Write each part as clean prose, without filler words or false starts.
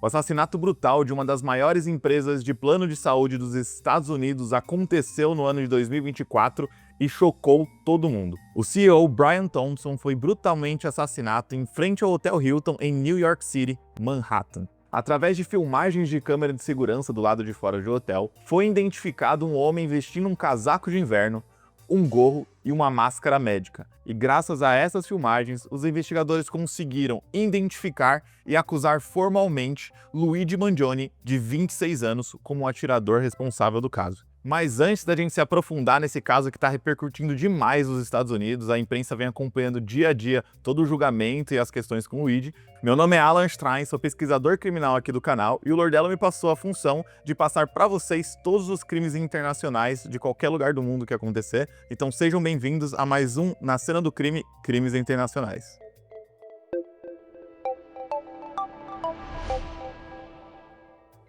O assassinato brutal de uma das maiores empresas de plano de saúde dos Estados Unidos aconteceu no ano de 2024 e chocou todo mundo. O CEO Brian Thompson foi brutalmente assassinado em frente ao Hotel Hilton em New York City, Manhattan. Através de filmagens de câmera de segurança do lado de fora do hotel, foi identificado um homem vestindo um casaco de inverno, um gorro e uma máscara médica. E graças a essas filmagens, os investigadores conseguiram identificar e acusar formalmente Luigi Mangione, de 26 anos, como o atirador responsável do caso. Mas antes da gente se aprofundar nesse caso que está repercutindo demais nos Estados Unidos, a imprensa vem acompanhando dia a dia todo o julgamento e as questões com o Luigi. Meu nome é Alan Strain, sou pesquisador criminal aqui do canal e o Lordello me passou a função de passar para vocês todos os crimes internacionais de qualquer lugar do mundo que acontecer. Então sejam bem-vindos a mais um Na Cena do Crime, Crimes Internacionais.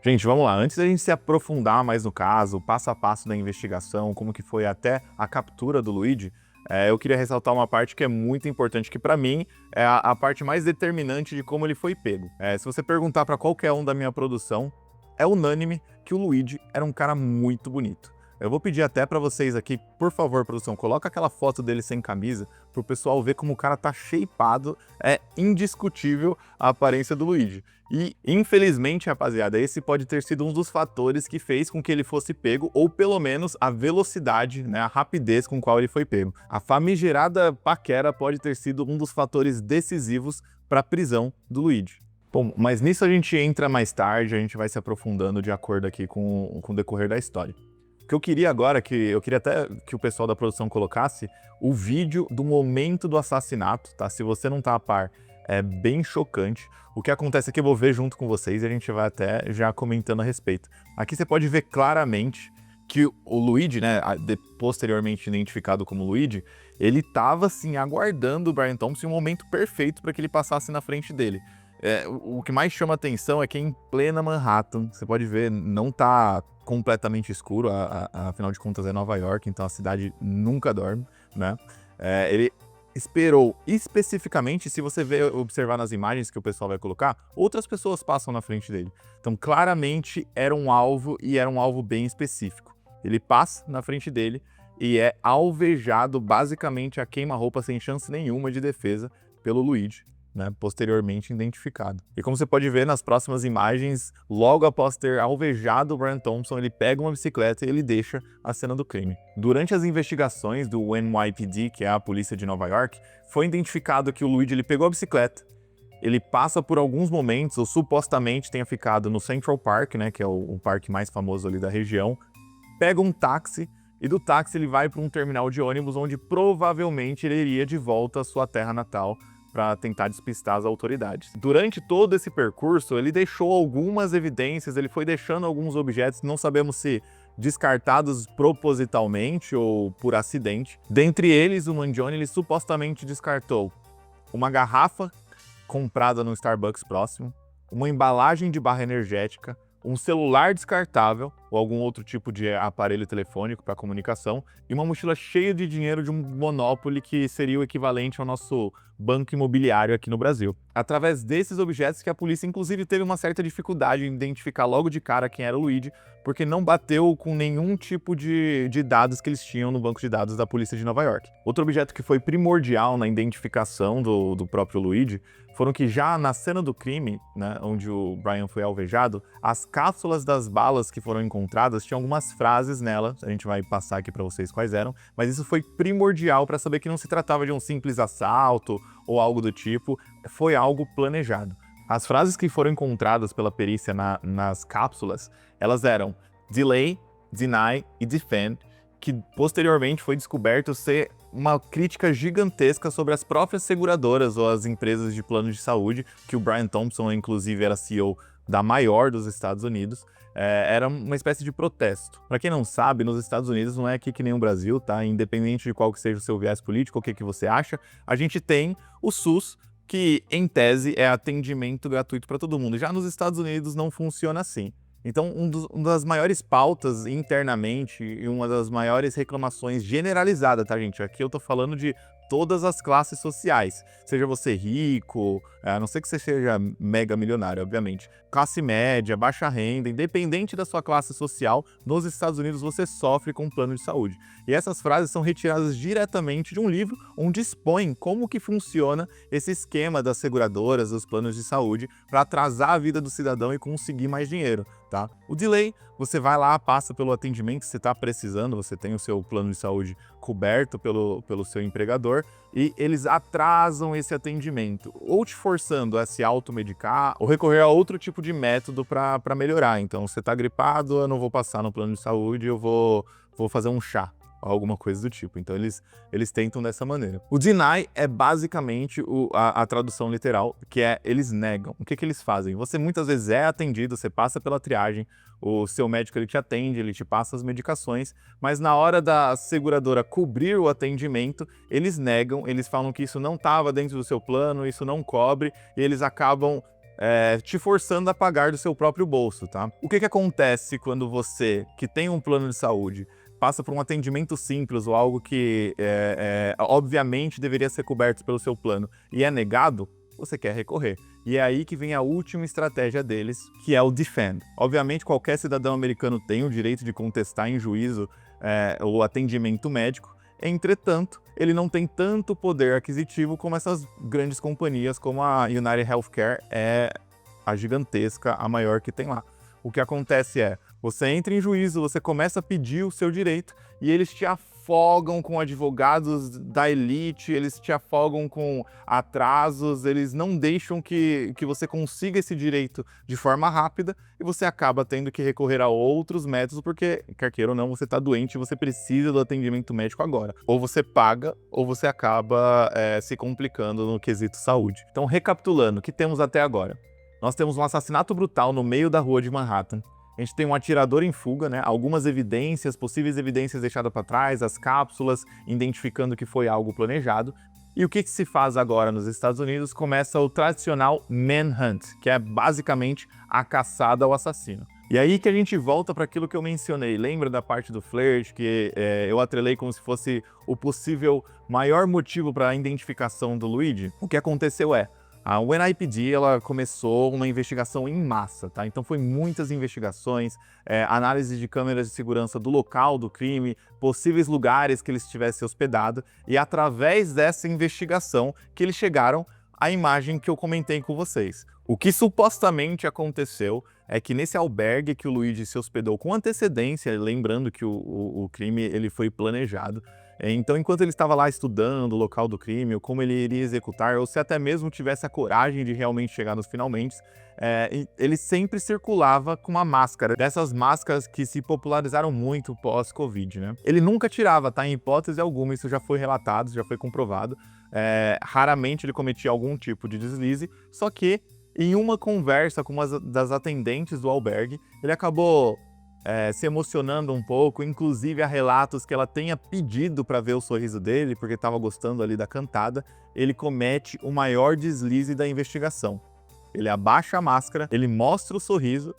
Gente, vamos lá. Antes da gente se aprofundar mais no caso, passo a passo da investigação, como que foi até a captura do Luigi, eu queria ressaltar uma parte que é muito importante, que para mim é a parte mais determinante de como ele foi pego. Se você perguntar para qualquer um da minha produção, é unânime que o Luigi era um cara muito bonito. Eu vou pedir até para vocês aqui, por favor, produção, coloca aquela foto dele sem camisa pro pessoal ver como o cara tá shapeado. É indiscutível a aparência do Luigi. E, infelizmente, rapaziada, esse pode ter sido um dos fatores que fez com que ele fosse pego, ou pelo menos a velocidade, né, a rapidez com qual ele foi pego. A famigerada paquera pode ter sido um dos fatores decisivos para a prisão do Luigi. Bom, mas nisso a gente entra mais tarde, a gente vai se aprofundando de acordo aqui com o decorrer da história. O que eu queria agora, eu queria até que o pessoal da produção colocasse o vídeo do momento do assassinato, tá? Se você não tá a par, é bem chocante. O que acontece aqui eu vou ver junto com vocês e a gente vai até já comentando a respeito. Aqui você pode ver claramente que o Luigi, né, posteriormente identificado como Luigi, ele tava assim aguardando o Brian Thompson em um momento perfeito para que ele passasse na frente dele. O que mais chama atenção é que em plena Manhattan, você pode ver, não tá completamente escuro, afinal de contas é Nova York, então a cidade nunca dorme, né? Ele esperou especificamente, se você observar nas imagens que o pessoal vai colocar, outras pessoas passam na frente dele. Então claramente era um alvo e era um alvo bem específico. Ele passa na frente dele e é alvejado basicamente a queima-roupa sem chance nenhuma de defesa pelo Luigi, né, posteriormente identificado. E como você pode ver nas próximas imagens, logo após ter alvejado o Brian Thompson, ele pega uma bicicleta e ele deixa a cena do crime. Durante as investigações do NYPD, que é a polícia de Nova York, foi identificado que o Luigi ele pegou a bicicleta, ele passa por alguns momentos, ou supostamente tenha ficado no Central Park, né, que é o parque mais famoso ali da região, pega um táxi e do táxi ele vai para um terminal de ônibus onde provavelmente ele iria de volta à sua terra natal, para tentar despistar as autoridades. Durante todo esse percurso, ele deixou algumas evidências, ele foi deixando alguns objetos, não sabemos se descartados propositalmente ou por acidente. Dentre eles, o Mangione ele supostamente descartou uma garrafa comprada no Starbucks próximo, uma embalagem de barra energética, um celular descartável ou algum outro tipo de aparelho telefônico para comunicação e uma mochila cheia de dinheiro de um Monopoly que seria o equivalente ao nosso banco imobiliário aqui no Brasil. Através desses objetos que a polícia inclusive teve uma certa dificuldade em identificar logo de cara quem era o Luigi, porque não bateu com nenhum tipo de dados que eles tinham no banco de dados da polícia de Nova York. Outro objeto que foi primordial na identificação do próprio Luigi foram que já na cena do crime, né, onde o Brian foi alvejado, as cápsulas das balas que foram encontradas tinham algumas frases nela, a gente vai passar aqui para vocês quais eram, mas isso foi primordial para saber que não se tratava de um simples assalto ou algo do tipo, foi algo planejado. As frases que foram encontradas pela perícia nas cápsulas, elas eram delay, deny e defend, que posteriormente foi descoberto ser uma crítica gigantesca sobre as próprias seguradoras ou as empresas de plano de saúde, que o Brian Thompson, inclusive, era CEO da maior dos Estados Unidos, era uma espécie de protesto. Para quem não sabe, nos Estados Unidos não é aqui que nem o Brasil, tá? Independente de qual que seja o seu viés político, o que você acha, a gente tem o SUS, que, em tese, é atendimento gratuito para todo mundo. Já nos Estados Unidos não funciona assim. Então, uma das maiores pautas internamente e uma das maiores reclamações generalizadas, tá, gente? Aqui eu tô falando de todas as classes sociais. Seja você rico, a não ser que você seja mega milionário, obviamente. Classe média, baixa renda, independente da sua classe social, nos Estados Unidos você sofre com um plano de saúde. E essas frases são retiradas diretamente de um livro onde expõe como que funciona esse esquema das seguradoras, dos planos de saúde, para atrasar a vida do cidadão e conseguir mais dinheiro, tá? O delay, você vai lá, passa pelo atendimento que você está precisando, você tem o seu plano de saúde coberto pelo seu empregador, e eles atrasam esse atendimento, ou te forçando a se automedicar, ou recorrer a outro tipo de método para melhorar. Então, você está gripado, eu não vou passar no plano de saúde, eu vou fazer um chá, alguma coisa do tipo. Então, eles tentam dessa maneira. O deny é basicamente a tradução literal, que é eles negam. O que eles fazem? Você muitas vezes é atendido, você passa pela triagem, o seu médico ele te atende, ele te passa as medicações, mas na hora da seguradora cobrir o atendimento, eles negam, eles falam que isso não estava dentro do seu plano, isso não cobre, e eles acabam te forçando a pagar do seu próprio bolso, tá? O que acontece quando você, que tem um plano de saúde, passa por um atendimento simples ou algo que obviamente deveria ser coberto pelo seu plano e é negado? Você quer recorrer. E é aí que vem a última estratégia deles, que é o defend. Obviamente, qualquer cidadão americano tem o direito de contestar em juízo o atendimento médico. Entretanto, ele não tem tanto poder aquisitivo como essas grandes companhias, como a United Healthcare é a gigantesca, a maior que tem lá. O que acontece é, você entra em juízo, você começa a pedir o seu direito e eles te afogam com advogados da elite, eles te afogam com atrasos, eles não deixam que você consiga esse direito de forma rápida e você acaba tendo que recorrer a outros métodos porque, quer queira ou não, você está doente e você precisa do atendimento médico agora. Ou você paga ou você acaba se complicando no quesito saúde. Então, recapitulando, o que temos até agora? Nós temos um assassinato brutal no meio da rua de Manhattan. A gente tem um atirador em fuga, né? Algumas evidências, possíveis evidências deixadas para trás, as cápsulas, identificando que foi algo planejado. E o que se faz agora nos Estados Unidos? Começa o tradicional manhunt, que é basicamente a caçada ao assassino. E aí que a gente volta para aquilo que eu mencionei. Lembra da parte do flerte, que eu atrelei como se fosse o possível maior motivo para a identificação do Luigi? O que aconteceu a NYPD ela começou uma investigação em massa, tá? Então foi muitas investigações, análise de câmeras de segurança do local do crime, possíveis lugares que ele estivesse hospedado, e através dessa investigação que eles chegaram à imagem que eu comentei com vocês. O que supostamente aconteceu é que nesse albergue que o Luigi se hospedou com antecedência, lembrando que o crime ele foi planejado, então, enquanto ele estava lá estudando o local do crime, ou como ele iria executar, ou se até mesmo tivesse a coragem de realmente chegar nos finalmente, ele sempre circulava com uma máscara, dessas máscaras que se popularizaram muito pós-Covid, né? Ele nunca tirava, tá? Em hipótese alguma, isso já foi relatado, já foi comprovado. Raramente ele cometia algum tipo de deslize, só que em uma conversa com uma das atendentes do albergue, ele acabou se emocionando um pouco, inclusive há relatos que ela tenha pedido para ver o sorriso dele, porque estava gostando ali da cantada. Ele comete o maior deslize da investigação. Ele abaixa a máscara, ele mostra o sorriso,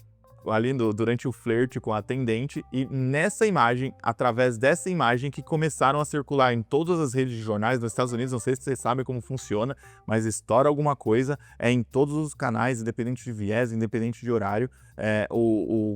ali durante o flerte com a atendente, e nessa imagem, através dessa imagem que começaram a circular em todas as redes de jornais dos Estados Unidos, não sei se vocês sabem como funciona, mas estoura alguma coisa, em todos os canais, independente de viés, independente de horário,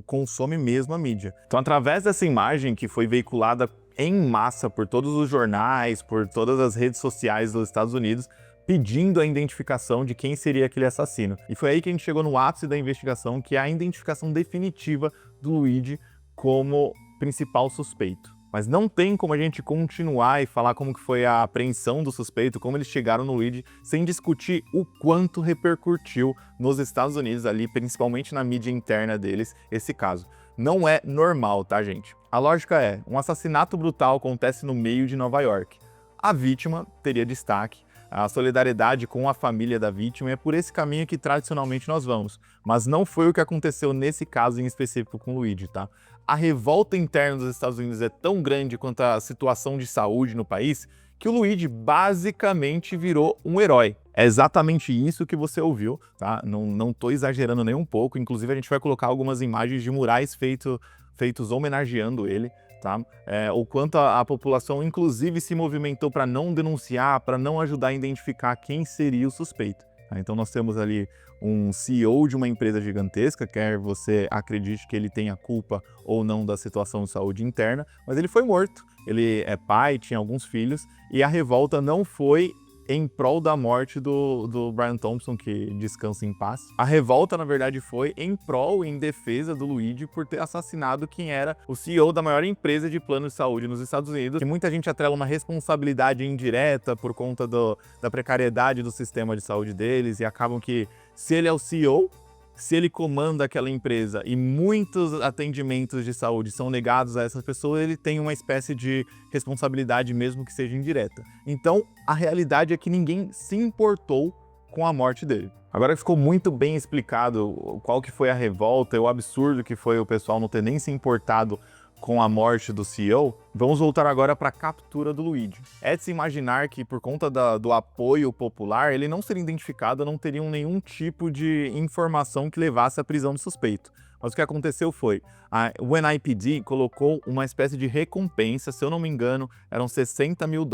consome mesmo a mídia. Então, através dessa imagem que foi veiculada em massa por todos os jornais, por todas as redes sociais dos Estados Unidos, pedindo a identificação de quem seria aquele assassino. E foi aí que a gente chegou no ápice da investigação, que é a identificação definitiva do Luigi como principal suspeito. Mas não tem como a gente continuar e falar como que foi a apreensão do suspeito, como eles chegaram no Luigi, sem discutir o quanto repercutiu nos Estados Unidos ali, principalmente na mídia interna deles, esse caso. Não é normal, tá, gente? A lógica é, um assassinato brutal acontece no meio de Nova York. A vítima teria destaque, a solidariedade com a família da vítima, é por esse caminho que tradicionalmente nós vamos. Mas não foi o que aconteceu nesse caso em específico com o Luigi, tá? A revolta interna dos Estados Unidos é tão grande quanto a situação de saúde no país, que o Luigi basicamente virou um herói. É exatamente isso que você ouviu, tá? Não tô exagerando nem um pouco, inclusive a gente vai colocar algumas imagens de murais feitos homenageando ele. Tá? O quanto a população, inclusive, se movimentou para não denunciar, para não ajudar a identificar quem seria o suspeito. Tá? Então nós temos ali um CEO de uma empresa gigantesca, quer você acredite que ele tenha culpa ou não da situação de saúde interna, mas ele foi morto. Ele é pai, tinha alguns filhos, e a revolta não foi em prol da morte do Brian Thompson, que descansa em paz. A revolta, na verdade, foi em prol, em defesa do Luigi por ter assassinado quem era o CEO da maior empresa de plano de saúde nos Estados Unidos. E muita gente atrela uma responsabilidade indireta por conta da precariedade do sistema de saúde deles, e acabam que, se ele é o CEO, se ele comanda aquela empresa e muitos atendimentos de saúde são negados a essas pessoas, ele tem uma espécie de responsabilidade, mesmo que seja indireta. Então, a realidade é que ninguém se importou com a morte dele. Agora ficou muito bem explicado qual que foi a revolta e o absurdo que foi o pessoal não ter nem se importado com a morte do CEO, vamos voltar agora para a captura do Luigi. É de se imaginar que, por conta do apoio popular, ele não seria identificado, não teriam nenhum tipo de informação que levasse à prisão do suspeito. Mas o que aconteceu foi, o NYPD colocou uma espécie de recompensa, se eu não me engano, eram $60 mil,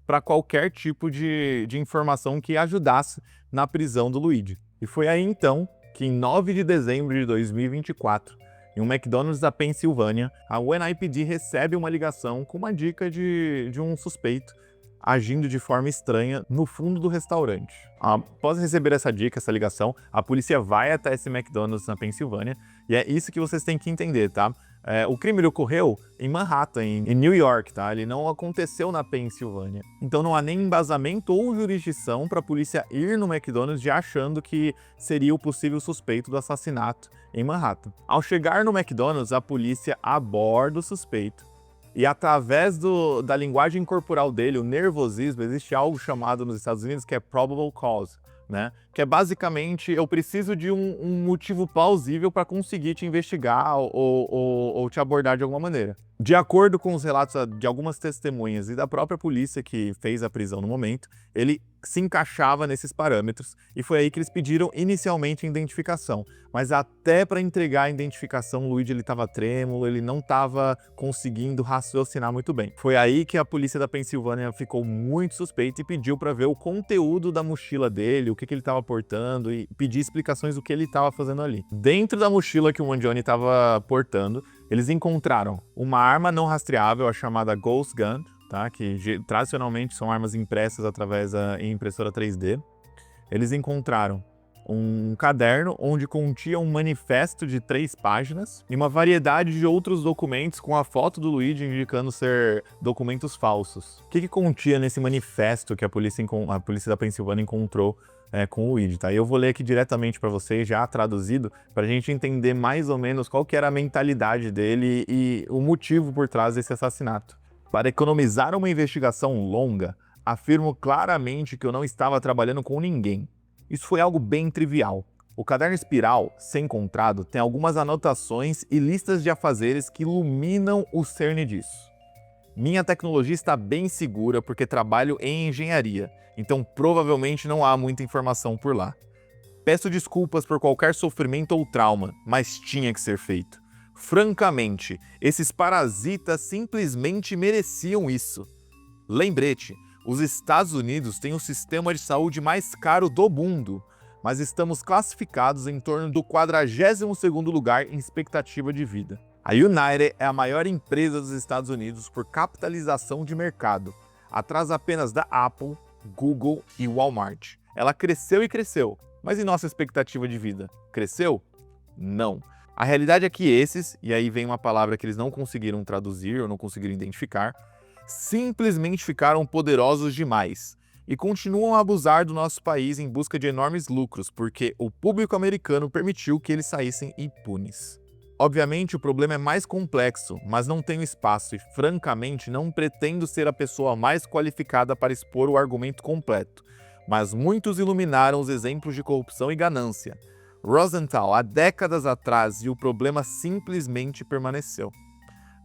para qualquer tipo de informação que ajudasse na prisão do Luigi. E foi aí então que, em 9 de dezembro de 2024, em um McDonald's da Pensilvânia, a NYPD recebe uma ligação com uma dica de um suspeito agindo de forma estranha no fundo do restaurante. Após receber essa dica, essa ligação, a polícia vai até esse McDonald's na Pensilvânia, e é isso que vocês têm que entender, tá? O crime ocorreu em Manhattan, em New York, tá? Ele não aconteceu na Pensilvânia. Então não há nem embasamento ou jurisdição para a polícia ir no McDonald's já achando que seria o possível suspeito do assassinato em Manhattan. Ao chegar no McDonald's, a polícia aborda o suspeito e, através da linguagem corporal dele, o nervosismo, existe algo chamado nos Estados Unidos que é probable cause, né? Que é basicamente, eu preciso de um motivo plausível para conseguir te investigar ou te abordar de alguma maneira. De acordo com os relatos de algumas testemunhas e da própria polícia que fez a prisão no momento, ele se encaixava nesses parâmetros, e foi aí que eles pediram inicialmente a identificação. Mas até para entregar a identificação, o Luigi estava trêmulo, ele não estava conseguindo raciocinar muito bem. Foi aí que a polícia da Pensilvânia ficou muito suspeita e pediu para ver o conteúdo da mochila dele, o que ele estava portando, e pedir explicações do que ele estava fazendo ali. Dentro da mochila que o Mangione estava portando, eles encontraram uma arma não rastreável, a chamada Ghost Gun, tá? Que tradicionalmente são armas impressas através da impressora 3D. Eles encontraram um caderno onde continha um manifesto de 3 páginas e uma variedade de outros documentos com a foto do Luigi indicando ser documentos falsos. O que continha nesse manifesto que a polícia da Pensilvânia encontrou com o Luigi, tá? Eu vou ler aqui diretamente para vocês, já traduzido, para a gente entender mais ou menos qual que era a mentalidade dele e o motivo por trás desse assassinato. Para economizar uma investigação longa, afirmo claramente que eu não estava trabalhando com ninguém. Isso foi algo bem trivial. O caderno espiral, se encontrado, tem algumas anotações e listas de afazeres que iluminam o cerne disso. Minha tecnologia está bem segura porque trabalho em engenharia, então provavelmente não há muita informação por lá. Peço desculpas por qualquer sofrimento ou trauma, mas tinha que ser feito. Francamente, esses parasitas simplesmente mereciam isso. Lembrete, os Estados Unidos têm o sistema de saúde mais caro do mundo, mas estamos classificados em torno do 42º lugar em expectativa de vida. A United é a maior empresa dos Estados Unidos por capitalização de mercado, atrás apenas da Apple, Google e Walmart. Ela cresceu e cresceu, mas e nossa expectativa de vida? Cresceu? Não. A realidade é que esses, e aí vem uma palavra que eles não conseguiram traduzir ou não conseguiram identificar, simplesmente ficaram poderosos demais e continuam a abusar do nosso país em busca de enormes lucros, porque o público americano permitiu que eles saíssem impunes. Obviamente, o problema é mais complexo, mas não tenho espaço e, francamente, não pretendo ser a pessoa mais qualificada para expor o argumento completo, mas muitos iluminaram os exemplos de corrupção e ganância. Rosenthal, há décadas atrás, e o problema simplesmente permaneceu.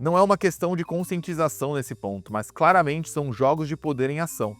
Não é uma questão de conscientização nesse ponto, mas claramente são jogos de poder em ação.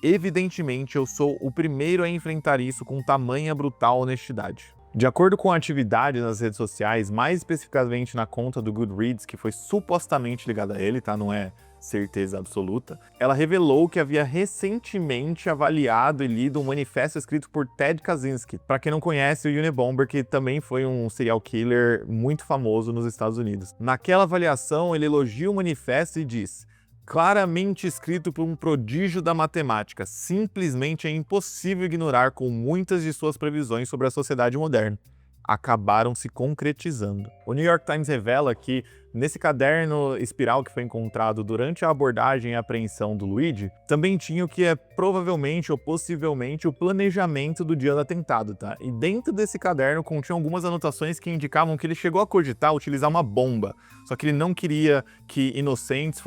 Evidentemente, eu sou o primeiro a enfrentar isso com tamanha brutal honestidade. De acordo com a atividade nas redes sociais, mais especificamente na conta do Goodreads, que foi supostamente ligada a ele, tá? Não é certeza absoluta, ela revelou que havia recentemente avaliado e lido um manifesto escrito por Ted Kaczynski. Para quem não conhece, o Unabomber, que também foi um serial killer muito famoso nos Estados Unidos. Naquela avaliação, ele elogia o manifesto e diz: claramente escrito por um prodígio da matemática, simplesmente é impossível ignorar com muitas de suas previsões sobre a sociedade moderna. Acabaram se concretizando. O New York Times revela que, nesse caderno espiral que foi encontrado durante a abordagem e apreensão do Luigi, também tinha o que é provavelmente ou possivelmente o planejamento do dia do atentado, tá? E dentro desse caderno continham algumas anotações que indicavam que ele chegou a cogitar utilizar uma bomba, só que ele não queria que inocentes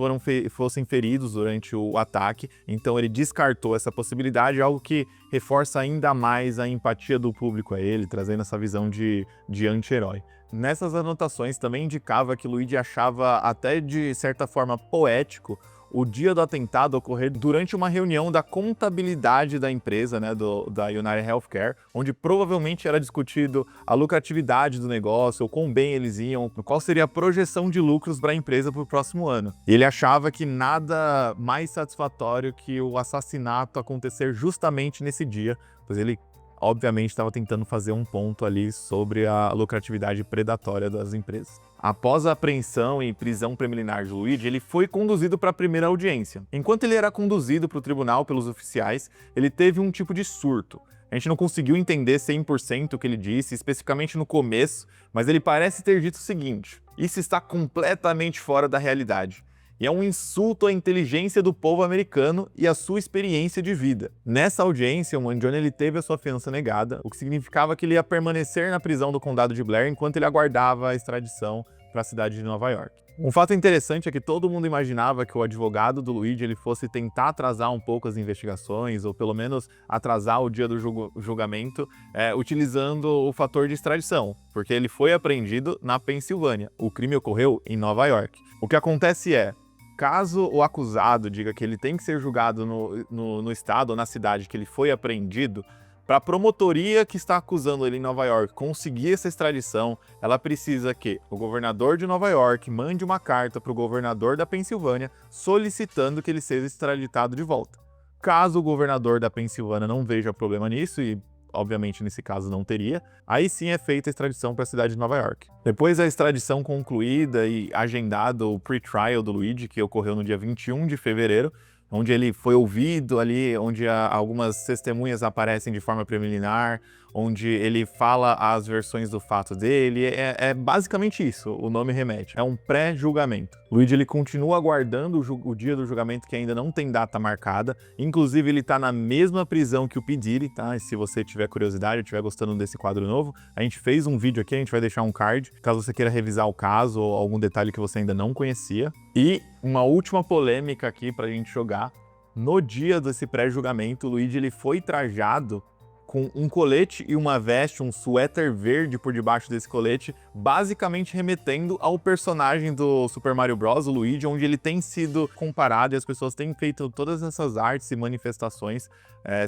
fossem feridos durante o ataque, então ele descartou essa possibilidade, algo que reforça ainda mais a empatia do público a ele, trazendo essa visão de anti-herói. Nessas anotações também indicava que Luigi achava até de certa forma poético o dia do atentado ocorrer durante uma reunião da contabilidade da empresa, né, da United Healthcare, onde provavelmente era discutido a lucratividade do negócio, o quão bem eles iam, qual seria a projeção de lucros para a empresa para o próximo ano. E ele achava que nada mais satisfatório que o assassinato acontecer justamente nesse dia, pois ele obviamente estava tentando fazer um ponto ali sobre a lucratividade predatória das empresas. Após a apreensão e prisão preliminar de Luigi, ele foi conduzido para a primeira audiência. Enquanto ele era conduzido para o tribunal pelos oficiais, ele teve um tipo de surto. A gente não conseguiu entender 100% o que ele disse, especificamente no começo, mas ele parece ter dito o seguinte: isso está completamente fora da realidade. E é um insulto à inteligência do povo americano e à sua experiência de vida. Nessa audiência, o Mangione ele teve a sua fiança negada, o que significava que ele ia permanecer na prisão do condado de Blair enquanto ele aguardava a extradição para a cidade de Nova York. Um fato interessante é que todo mundo imaginava que o advogado do Luigi ele fosse tentar atrasar um pouco as investigações, ou pelo menos atrasar o dia do julgamento, utilizando o fator de extradição, porque ele foi apreendido na Pensilvânia. O crime ocorreu em Nova York. O que acontece é, caso o acusado diga que ele tem que ser julgado no estado ou na cidade que ele foi apreendido, para a promotoria que está acusando ele em Nova York conseguir essa extradição, ela precisa que o governador de Nova York mande uma carta para o governador da Pensilvânia solicitando que ele seja extraditado de volta. Caso o governador da Pensilvânia não veja problema nisso, e obviamente nesse caso não teria, aí sim é feita a extradição para a cidade de Nova York. Depois da extradição concluída e agendado o pre-trial do Luigi, que ocorreu no dia 21 de fevereiro, onde ele foi ouvido ali, onde algumas testemunhas aparecem de forma preliminar, onde ele fala as versões do fato dele, é basicamente isso, o nome remete, é um pré-julgamento. Luigi ele continua aguardando o dia do julgamento, que ainda não tem data marcada, inclusive ele está na mesma prisão que o P. Diddy, tá? E se você tiver curiosidade, estiver gostando desse quadro novo, a gente fez um vídeo aqui, a gente vai deixar um card, caso você queira revisar o caso ou algum detalhe que você ainda não conhecia. E uma última polêmica aqui pra gente jogar. No dia desse pré-julgamento, o Luigi ele foi trajado com um colete e uma veste, um suéter verde por debaixo desse colete, basicamente remetendo ao personagem do Super Mario Bros, o Luigi, onde ele tem sido comparado e as pessoas têm feito todas essas artes e manifestações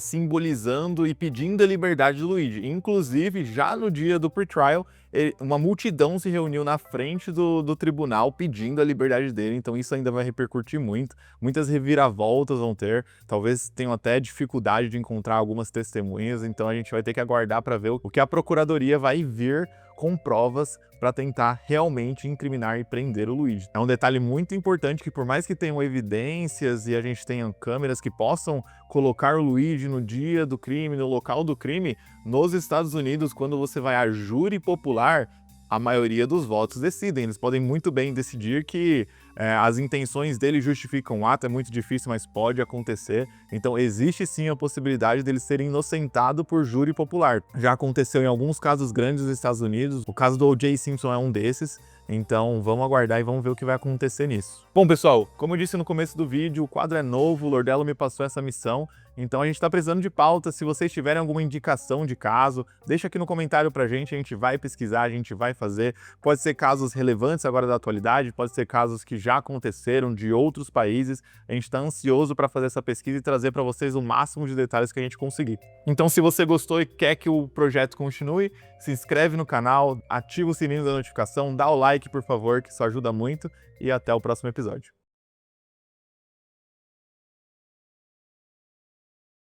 simbolizando e pedindo a liberdade do Luigi. Inclusive, já no dia do pre-trial, uma multidão se reuniu na frente do tribunal pedindo a liberdade dele, então isso ainda vai repercutir muito. Muitas reviravoltas vão ter, talvez tenham até dificuldade de encontrar algumas testemunhas, então a gente vai ter que aguardar para ver o que a procuradoria vai vir com provas para tentar realmente incriminar e prender o Luigi. É um detalhe muito importante que, por mais que tenham evidências e a gente tenha câmeras que possam colocar o Luigi no dia do crime, no local do crime, nos Estados Unidos, quando você vai a júri popular, a maioria dos votos decidem. Eles podem muito bem decidir que as intenções dele justificam o ato, é muito difícil, mas pode acontecer. Então existe sim a possibilidade dele ser inocentado por júri popular. Já aconteceu em alguns casos grandes dos Estados Unidos, o caso do O.J. Simpson é um desses, então vamos aguardar e vamos ver o que vai acontecer nisso. Bom, pessoal, como eu disse no começo do vídeo, o quadro é novo, o Lordello me passou essa missão, então a gente está precisando de pauta. Se vocês tiverem alguma indicação de caso, deixa aqui no comentário pra gente, a gente vai pesquisar, a gente vai fazer. Pode ser casos relevantes agora da atualidade, pode ser casos que já aconteceram de outros países. A gente está ansioso para fazer essa pesquisa e trazer para vocês o máximo de detalhes que a gente conseguir. Então, se você gostou e quer que o projeto continue, se inscreve no canal, ativa o sininho da notificação, dá o like, por favor, que isso ajuda muito, e até o próximo episódio.